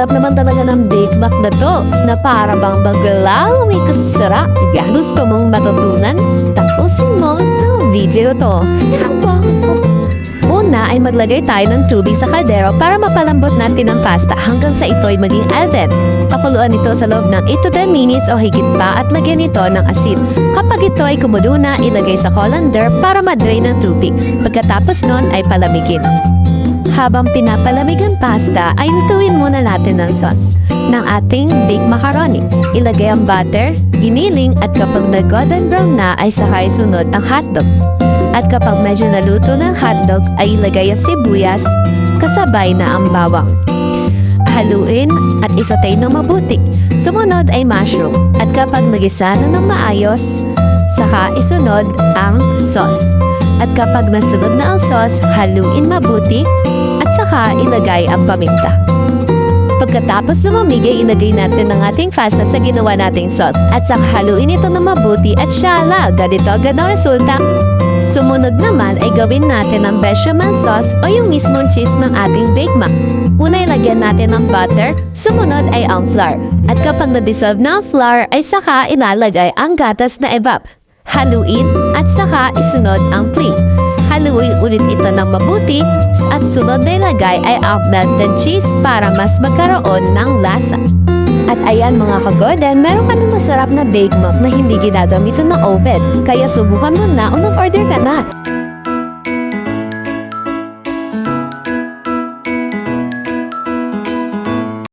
sarap naman talaga ng Big Mac na to, na para bang baglang may kasarap. Kaya gusto mong matutunan, tapusin mo ang video to. Una ay maglagay tayo ng tubig sa kaldero para mapalambot natin ang pasta hanggang sa ito'y maging al dente. Pakuluan ito sa loob ng 8 to 10 minutes o higit pa at lagyan ito ng asin. Kapag ito ay kumulo na, ilagay sa colander para ma-drain ang tubig. Pagkatapos nun ay palamigin. Habang pinapalamig ang pasta, ay lutuin muna natin ng sauce ng ating baked macaroni. Ilagay ang butter, giniling at kapag nag-golden brown na ay saka isunod ang hotdog. At kapag medyo naluto ng hotdog ay ilagay ang sibuyas kasabay na ang bawang. Haluin at isatay ng mabuti. Sumunod ay mushroom at kapag nagisa na ng maayos, saka isunod ang sauce. At kapag nasunod na ang sauce, haluin mabuti at saka ilagay ang paminta. Pagkatapos na mamigay, ilagay natin ang ating pasta sa ginawa nating sauce at saka haluin ito ng mabuti at syala, ganito agad ang resulta. Sumunod naman ay gawin natin ang bechamel sauce o yung mismong cheese ng ating Big Mac. Una ilagyan natin ng butter, sumunod ay ang flour. At kapag na-dissolve na ang flour ay saka ilalagay ang gatas na evap. Haluin at saka isunod ang cream. Haluin ulit ito ng mabuti at sunod na ilagay ay ang blended cheese para mas magkaroon ng lasa. At ayan mga ka-Gordon, meron ka ng masarap na Big Mac na hindi ginagamitan ng oven. Kaya subukan mo na o mag-order ka na.